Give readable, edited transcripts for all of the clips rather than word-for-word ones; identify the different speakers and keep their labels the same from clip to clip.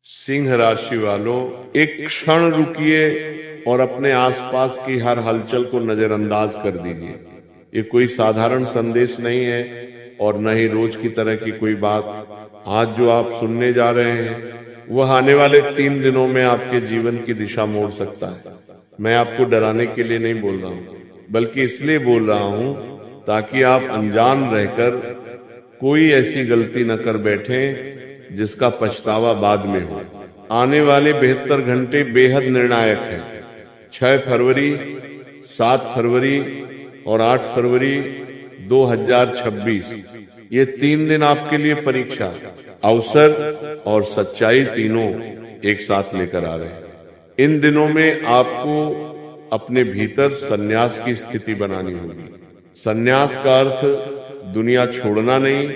Speaker 1: सिंह राशि वालों, एक क्षण रुकिए और अपने आसपास की हर हलचल को नजरअंदाज कर दीजिए। ये कोई साधारण संदेश नहीं है और न ही रोज की तरह की कोई बात। आज जो आप सुनने जा रहे हैं वह आने वाले 3 दिनों में आपके जीवन की दिशा मोड़ सकता है। मैं आपको डराने के लिए नहीं बोल रहा हूं, बल्कि इसलिए बोल रहा हूं ताकि आप अनजान रहकर कोई ऐसी गलती न कर बैठें जिसका पछतावा बाद में हो। आने वाले 72 घंटे बेहद निर्णायक हैं। 6 फरवरी, 7 फरवरी और 8 फरवरी 2026, ये 3 दिन आपके लिए परीक्षा, अवसर और सच्चाई तीनों एक साथ लेकर आ रहे हैं। इन दिनों में आपको अपने भीतर संन्यास की स्थिति बनानी होगी। संन्यास का अर्थ दुनिया छोड़ना नहीं,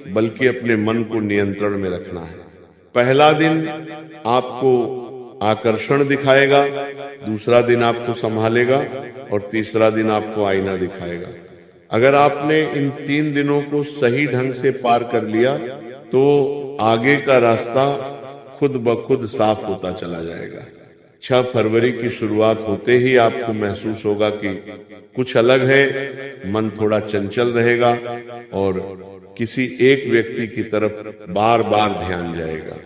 Speaker 1: बल्कि अपने मन को नियंत्रण में रखना है। पहला दिन आपको आकर्षण दिखाएगा, दूसरा दिन आपको संभालेगा और तीसरा दिन आपको आईना दिखाएगा। अगर आपने इन 3 दिनों को सही ढंग से पार कर लिया तो आगे का रास्ता खुद ब खुद साफ होता चला जाएगा। 6 फरवरी की शुरुआत होते ही आपको महसूस होगा कि कुछ अलग है। मन थोड़ा चंचल रहेगा और किसी एक व्यक्ति की तरफ बार बार ध्यान जाएगा।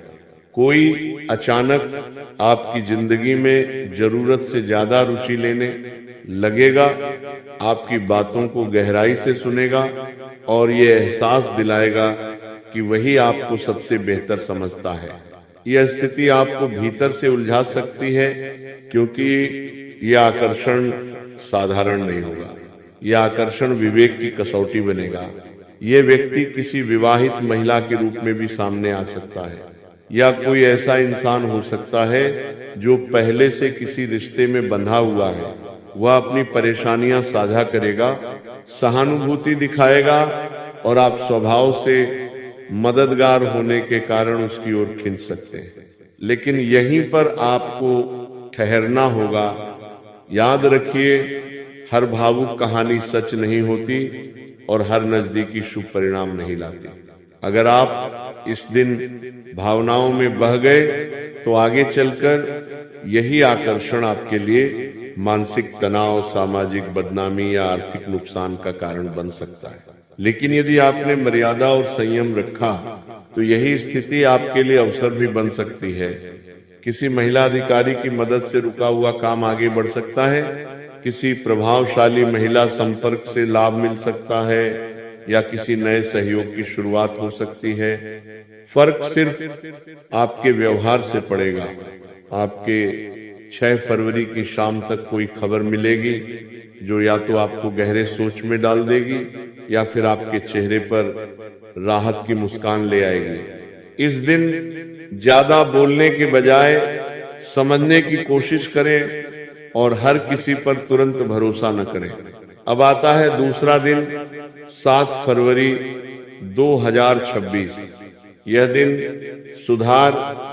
Speaker 1: कोई अचानक आपकी जिंदगी में जरूरत से ज्यादा रुचि लेने लगेगा, आपकी बातों को गहराई से सुनेगा और ये एहसास दिलाएगा कि वही आपको सबसे बेहतर समझता है। यह स्थिति आपको भीतर से उलझा सकती है, क्योंकि यह आकर्षण साधारण नहीं होगा। यह आकर्षण विवेक की कसौटी बनेगा। ये व्यक्ति किसी विवाहित महिला के रूप में भी सामने आ सकता है, या कोई ऐसा इंसान हो सकता है जो पहले से किसी रिश्ते में बंधा हुआ है। वह अपनी परेशानियां साझा करेगा, सहानुभूति दिखाएगा और आप स्वभाव से मददगार होने के कारण उसकी ओर खींच सकते हैं। लेकिन यहीं पर आपको ठहरना होगा। याद रखिए, हर भावुक कहानी सच नहीं होती और हर नजदीकी शुभ परिणाम नहीं लाती। अगर आप इस दिन भावनाओं में बह गए तो आगे चलकर यही आकर्षण आपके लिए मानसिक तनाव, सामाजिक बदनामी या आर्थिक नुकसान का कारण बन सकता है। लेकिन यदि आपने मर्यादा और संयम रखा तो यही स्थिति आपके लिए अवसर भी बन सकती है। किसी महिला अधिकारी की मदद से रुका हुआ काम आगे बढ़ सकता है, किसी प्रभावशाली महिला संपर्क से लाभ मिल सकता है, या किसी नए सहयोग की शुरुआत हो सकती है। फर्क सिर्फ आपके व्यवहार से पड़ेगा। आपके 6 फरवरी की शाम तक कोई खबर मिलेगी जो या तो आपको गहरे सोच में डाल देगी या फिर आपके चेहरे पर राहत की मुस्कान ले आएगी। इस दिन ज्यादा बोलने के बजाय समझने की कोशिश करें और हर किसी पर तुरंत भरोसा न करें। अब आता है दूसरा दिन, 7 फरवरी 2026। यह दिन सुधार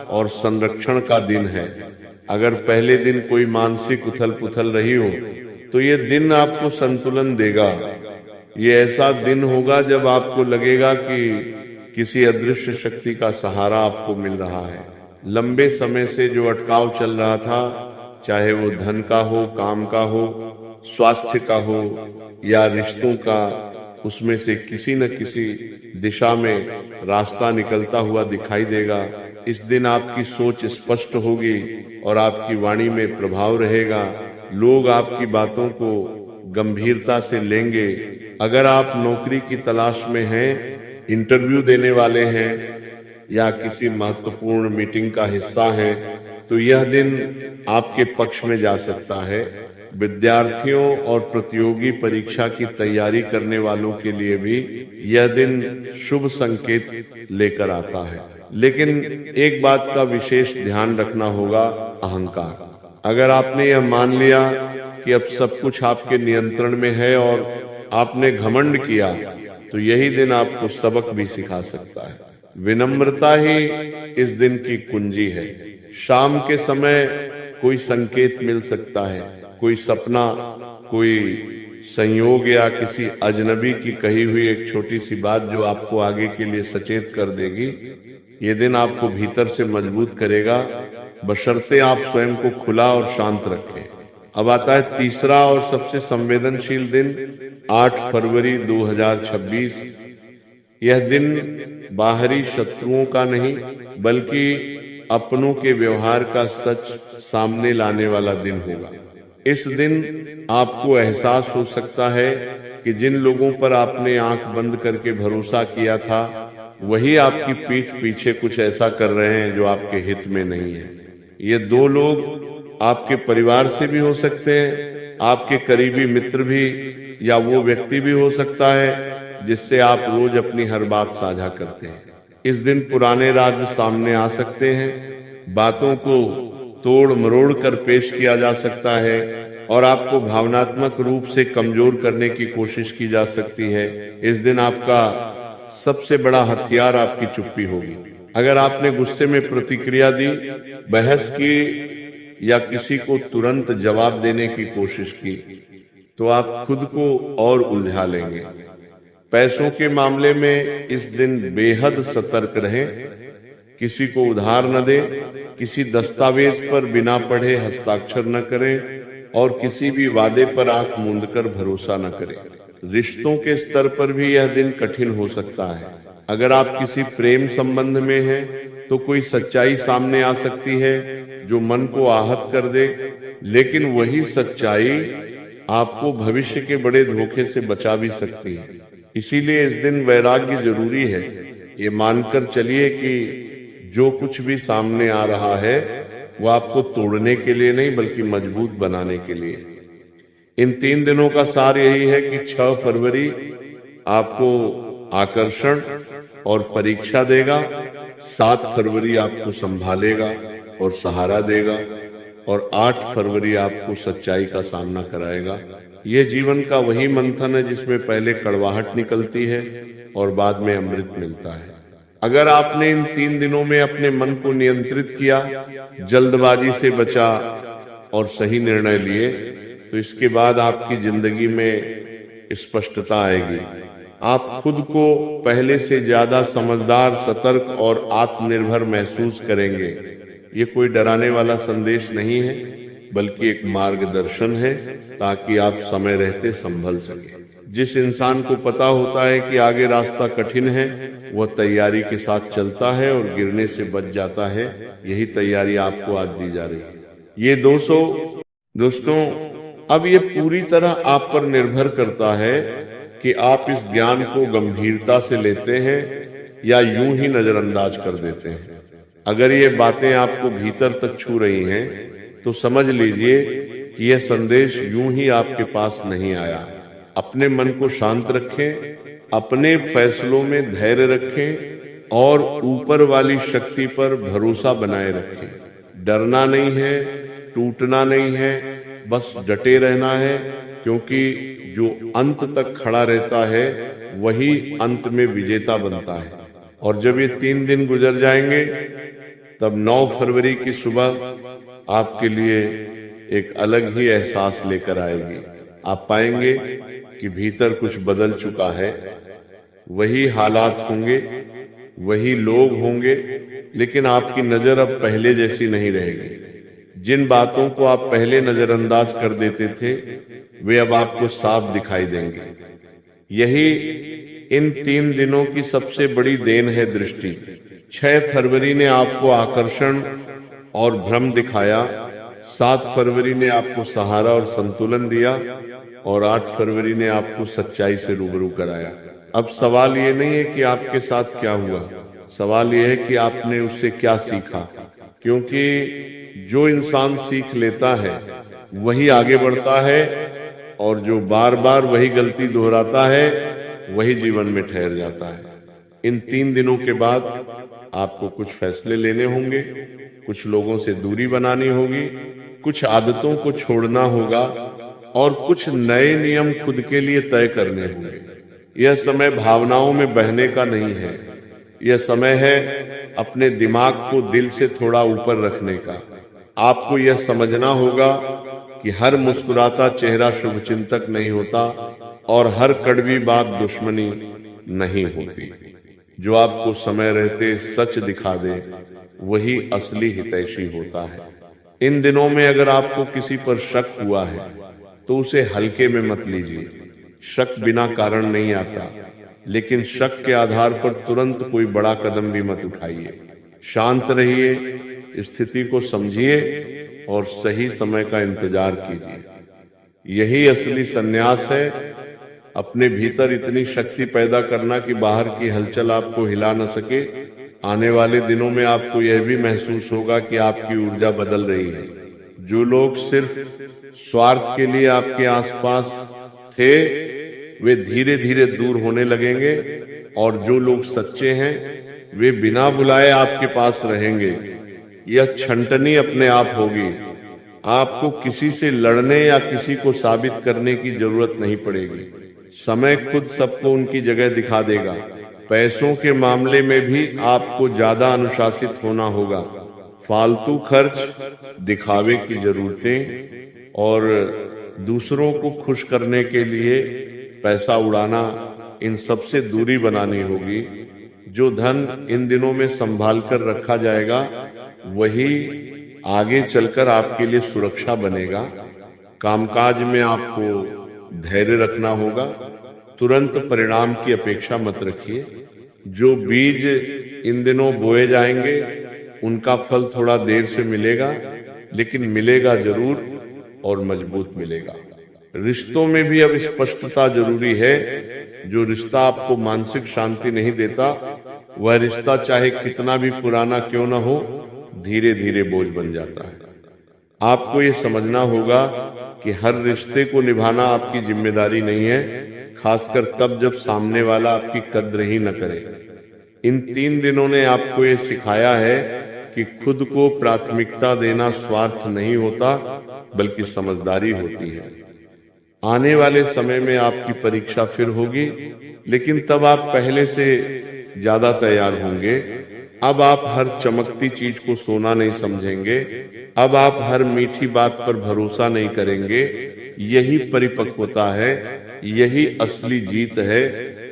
Speaker 1: और संरक्षण का दिन है। अगर पहले दिन कोई मानसिक उथल पुथल रही हो तो ये दिन आपको संतुलन देगा। ये ऐसा दिन होगा जब आपको लगेगा कि किसी अदृश्य शक्ति का सहारा आपको मिल रहा है। लंबे समय से जो अटकाव चल रहा था, चाहे वो धन का हो, काम का हो, स्वास्थ्य का हो या रिश्तों का, उसमें से किसी न किसी दिशा में रास्ता निकलता हुआ दिखाई देगा। इस दिन आपकी सोच स्पष्ट होगी और आपकी वाणी में प्रभाव रहेगा। लोग आपकी बातों को गंभीरता से लेंगे। अगर आप नौकरी की तलाश में हैं, इंटरव्यू देने वाले हैं या किसी महत्वपूर्ण मीटिंग का हिस्सा हैं, तो यह दिन आपके पक्ष में जा सकता है। विद्यार्थियों और प्रतियोगी परीक्षा की तैयारी करने वालों के लिए भी यह दिन शुभ संकेत लेकर आता है। लेकिन एक बात का विशेष ध्यान रखना होगा, अहंकार। अगर आपने यह मान लिया कि अब सब कुछ आपके नियंत्रण में है और आपने घमंड किया, तो यही दिन आपको सबक भी सिखा सकता है। विनम्रता ही इस दिन की कुंजी है। शाम के समय कोई संकेत मिल सकता है, कोई सपना, कोई संयोग या किसी अजनबी की कही हुई एक छोटी सी बात जो आपको आगे के लिए सचेत कर देगी। ये दिन आपको भीतर से मजबूत करेगा, बशर्ते आप स्वयं को खुला और शांत रखें। अब आता है तीसरा और सबसे संवेदनशील दिन, 8 फरवरी 2026। यह दिन बाहरी शत्रुओं का नहीं बल्कि अपनों के व्यवहार का सच सामने लाने वाला दिन होगा। इस दिन आपको एहसास हो सकता है कि जिन लोगों पर आपने आंख बंद करके भरोसा किया था, वही आपकी पीठ पीछे कुछ ऐसा कर रहे हैं जो आपके हित में नहीं है। ये 2 लोग आपके परिवार से भी हो सकते हैं, आपके करीबी मित्र भी, या वो व्यक्ति भी हो सकता है जिससे आप रोज अपनी हर बात साझा करते हैं। इस दिन पुराने राज सामने आ सकते हैं, बातों को तोड़ मरोड़ कर पेश किया जा सकता है और आपको भावनात्मक रूप से कमजोर करने की कोशिश की जा सकती है। इस दिन आपका सबसे बड़ा हथियार आपकी चुप्पी होगी। अगर आपने गुस्से में प्रतिक्रिया दी, बहस की या किसी को तुरंत जवाब देने की कोशिश की, तो आप खुद को और उलझा लेंगे। पैसों के मामले में इस दिन बेहद सतर्क रहें। किसी को उधार न दें, किसी दस्तावेज पर बिना पढ़े हस्ताक्षर न करें और किसी भी वादे पर आंख मूंदकर भरोसा न करें। रिश्तों के स्तर पर भी यह दिन कठिन हो सकता है। अगर आप किसी प्रेम संबंध में हैं, तो कोई सच्चाई सामने आ सकती है जो मन को आहत कर दे, लेकिन वही सच्चाई आपको भविष्य के बड़े धोखे से बचा भी सकती है। इसीलिए इस दिन वैराग्य जरूरी है। ये मानकर चलिए कि जो कुछ भी सामने आ रहा है वो आपको तोड़ने के लिए नहीं बल्कि मजबूत बनाने के लिए। इन 3 दिनों का सार यही है कि 6 फरवरी आपको आकर्षण और परीक्षा देगा, 7 फरवरी आपको संभालेगा और सहारा देगा, और 8 फरवरी आपको सच्चाई का सामना कराएगा। ये जीवन का वही मंथन है जिसमें पहले कड़वाहट निकलती है और बाद में अमृत मिलता है। अगर आपने इन 3 दिनों में अपने मन को नियंत्रित किया, जल्दबाजी से बचा और सही निर्णय लिए, तो इसके बाद आपकी जिंदगी में स्पष्टता आएगी। आप खुद को पहले से ज्यादा समझदार, सतर्क और आत्मनिर्भर महसूस करेंगे। ये कोई डराने वाला संदेश नहीं है बल्कि एक मार्गदर्शन है ताकि आप समय रहते संभल सके। जिस इंसान को पता होता है कि आगे रास्ता कठिन है, वह तैयारी के साथ चलता है और गिरने से बच जाता है। यही तैयारी आपको आज दी जा रही है। ये दोस्तों, अब ये पूरी तरह आप पर निर्भर करता है कि आप इस ज्ञान को गंभीरता से लेते हैं या यूं ही नजरअंदाज कर देते हैं। अगर ये बातें आपको भीतर तक छू रही हैं, तो समझ लीजिए कि यह संदेश यूं ही आपके पास नहीं आया। अपने मन को शांत रखें, अपने फैसलों में धैर्य रखें और ऊपर वाली शक्ति पर भरोसा बनाए रखें। डरना नहीं है, टूटना नहीं है, बस डटे रहना है, क्योंकि जो अंत तक खड़ा रहता है वही अंत में विजेता बनता है। और जब ये 3 दिन गुजर जाएंगे, तब 9 फरवरी की सुबह आपके लिए एक अलग ही एहसास लेकर आएगी। आप पाएंगे कि भीतर कुछ बदल चुका है। वही हालात होंगे, वही लोग होंगे, लेकिन आपकी नजर अब पहले जैसी नहीं रहेगी। जिन बातों को आप पहले नजरअंदाज कर देते थे, वे अब आपको साफ दिखाई देंगे। यही इन 3 दिनों की सबसे बड़ी देन है, दृष्टि। 6 फरवरी ने आपको आकर्षण और भ्रम दिखाया, 7 फरवरी ने आपको सहारा और संतुलन दिया, और 8 फरवरी ने आपको सच्चाई से रूबरू कराया। अब सवाल ये नहीं है कि आपके साथ क्या हुआ, सवाल ये है कि आपने उससे क्या सीखा। क्योंकि जो इंसान सीख लेता है वही आगे बढ़ता है, और जो बार बार वही गलती दोहराता है वही जीवन में ठहर जाता है। इन 3 दिनों के बाद आपको कुछ फैसले लेने होंगे, कुछ लोगों से दूरी बनानी होगी, कुछ आदतों को छोड़ना होगा और कुछ नए नियम खुद के लिए तय करने होंगे। यह समय भावनाओं में बहने का नहीं है, यह समय है अपने दिमाग को दिल से थोड़ा ऊपर रखने का। आपको यह समझना होगा कि हर मुस्कुराता चेहरा शुभचिंतक नहीं होता और हर कड़वी बात दुश्मनी नहीं होती। जो आपको समय रहते सच दिखा दे वही असली हितैषी होता है। इन दिनों में अगर आपको किसी पर शक हुआ है तो उसे हल्के में मत लीजिए। शक बिना कारण नहीं आता, लेकिन शक के आधार पर तुरंत कोई बड़ा कदम भी मत उठाइए। शांत रहिए, स्थिति को समझिए और सही समय का इंतजार कीजिए। यही असली सन्यास है, अपने भीतर इतनी शक्ति पैदा करना कि बाहर की हलचल आपको हिला न सके। आने वाले दिनों में आपको यह भी महसूस होगा कि आपकी ऊर्जा बदल रही है। जो लोग सिर्फ स्वार्थ के लिए आपके आसपास थे वे धीरे धीरे दूर होने लगेंगे, और जो लोग सच्चे हैं वे बिना बुलाए आपके पास रहेंगे। यह छंटनी अपने आप होगी। आपको किसी से लड़ने या किसी को साबित करने की जरूरत नहीं पड़ेगी। समय खुद सबको उनकी जगह दिखा देगा। पैसों के मामले में भी आपको ज्यादा अनुशासित होना होगा। फालतू खर्च, दिखावे की जरूरतें और दूसरों को खुश करने के लिए पैसा उड़ाना, इन सब से दूरी बनानी होगी। जो धन इन दिनों में संभाल कर रखा जाएगा वही आगे चलकर आपके लिए सुरक्षा बनेगा। कामकाज में आपको धैर्य रखना होगा। तुरंत परिणाम की अपेक्षा मत रखिए। जो बीज इन दिनों बोए जाएंगे उनका फल थोड़ा देर से मिलेगा, लेकिन मिलेगा जरूर और मजबूत मिलेगा। रिश्तों में भी अब स्पष्टता जरूरी है। जो रिश्ता आपको मानसिक शांति नहीं देता, वह रिश्ता चाहे कितना भी पुराना क्यों न हो, धीरे धीरे बोझ बन जाता है। आपको ये समझना होगा कि हर रिश्ते को निभाना आपकी जिम्मेदारी नहीं है, खासकर तब जब सामने वाला आपकी कद्र ही न करे। इन 3 दिनों ने आपको ये सिखाया है कि खुद को प्राथमिकता देना स्वार्थ नहीं होता, बल्कि समझदारी होती है। आने वाले समय में आपकी परीक्षा फिर होगी, लेकिन तब आप पहले से ज्यादा तैयार होंगे। अब आप हर चमकती चीज को सोना नहीं समझेंगे। अब आप हर मीठी बात पर भरोसा नहीं करेंगे। यही परिपक्वता है, यही असली जीत है।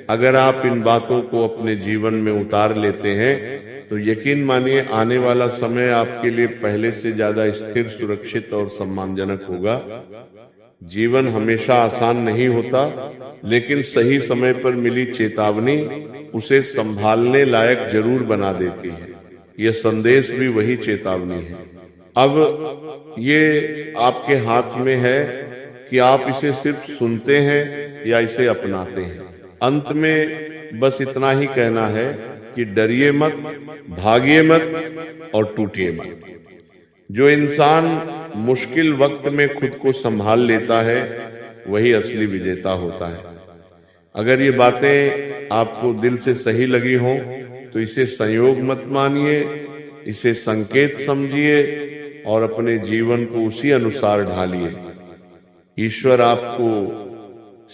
Speaker 1: अगर आप इन बातों को अपने जीवन में उतार लेते हैं तो यकीन मानिए आने वाला समय आपके लिए पहले से ज्यादा स्थिर, सुरक्षित और सम्मानजनक होगा। जीवन हमेशा आसान नहीं होता, लेकिन सही समय पर मिली चेतावनी उसे संभालने लायक जरूर बना देती है। यह संदेश भी वही चेतावनी है। अब ये आपके हाथ में है कि आप इसे सिर्फ सुनते हैं या इसे अपनाते हैं। अंत में बस इतना ही कहना है कि डरिए मत, भागिए मत और टूटिए मत। जो इंसान मुश्किल वक्त में खुद को संभाल लेता है वही असली विजेता होता है। अगर ये बातें आपको दिल से सही लगी हों तो इसे संयोग मत मानिए, इसे संकेत समझिए और अपने जीवन को उसी अनुसार ढालिए। ईश्वर आपको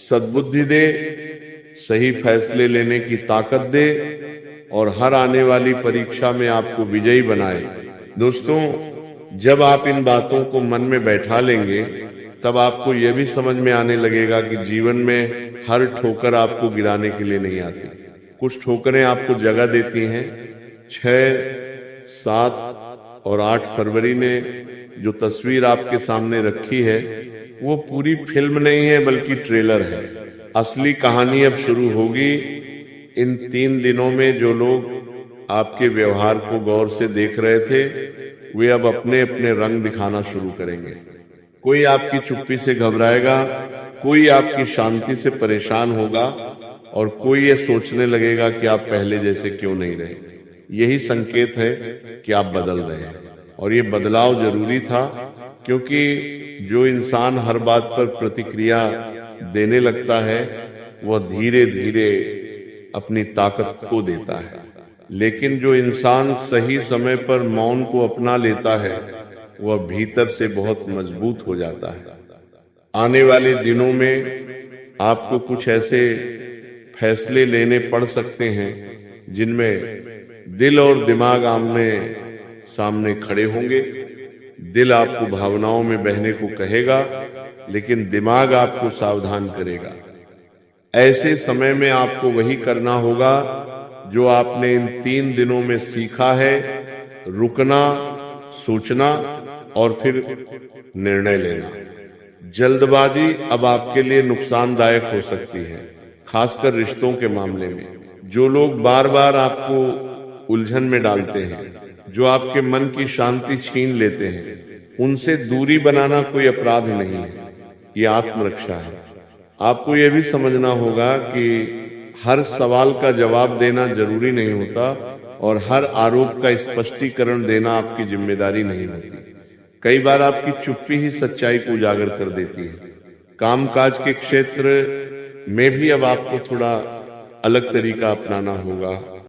Speaker 1: सद्बुद्धि दे, सही फैसले लेने की ताकत दे और हर आने वाली परीक्षा में आपको विजयी बनाए। दोस्तों, जब आप इन बातों को मन में बैठा लेंगे तब आपको यह भी समझ में आने लगेगा कि जीवन में हर ठोकर आपको गिराने के लिए नहीं आती। कुछ ठोकरें आपको जगह देती हैं। 6, 7 और 8 फरवरी ने जो तस्वीर आपके सामने रखी है वो पूरी फिल्म नहीं है, बल्कि ट्रेलर है। असली कहानी अब शुरू होगी। इन 3 दिनों में जो लोग आपके व्यवहार को गौर से देख रहे थे वे अब अपने अपने रंग दिखाना शुरू करेंगे। कोई आपकी चुप्पी से घबराएगा, कोई आपकी शांति से परेशान होगा और कोई ये सोचने लगेगा कि आप पहले जैसे क्यों नहीं रहे। यही संकेत है कि आप बदल रहे हैं और ये बदलाव जरूरी था, क्योंकि जो इंसान हर बात पर प्रतिक्रिया देने लगता है वह धीरे धीरे अपनी ताकत खो देता है, लेकिन जो इंसान सही समय पर मौन को अपना लेता है वह भीतर से बहुत मजबूत हो जाता है। आने वाले दिनों में आपको कुछ ऐसे फैसले लेने पड़ सकते हैं जिनमें दिल और दिमाग आमने सामने खड़े होंगे। दिल आपको भावनाओं में बहने को कहेगा, लेकिन दिमाग आपको सावधान करेगा। ऐसे समय में आपको वही करना होगा जो आपने इन 3 दिनों में सीखा है, रुकना, सोचना और फिर निर्णय लेना। जल्दबाजी अब आपके लिए नुकसानदायक हो सकती है, खासकर रिश्तों के मामले में। जो लोग बार बार आपको उलझन में डालते हैं, जो आपके मन की शांति छीन लेते हैं, उनसे दूरी बनाना कोई अपराध नहीं है, ये आत्मरक्षा है। आपको यह भी समझना होगा कि हर सवाल का जवाब देना जरूरी नहीं होता और हर आरोप का स्पष्टीकरण देना आपकी जिम्मेदारी नहीं होती। कई बार आपकी चुप्पी ही सच्चाई को उजागर कर देती है। कामकाज के क्षेत्र में भी अब आपको थोड़ा अलग तरीका अपनाना होगा।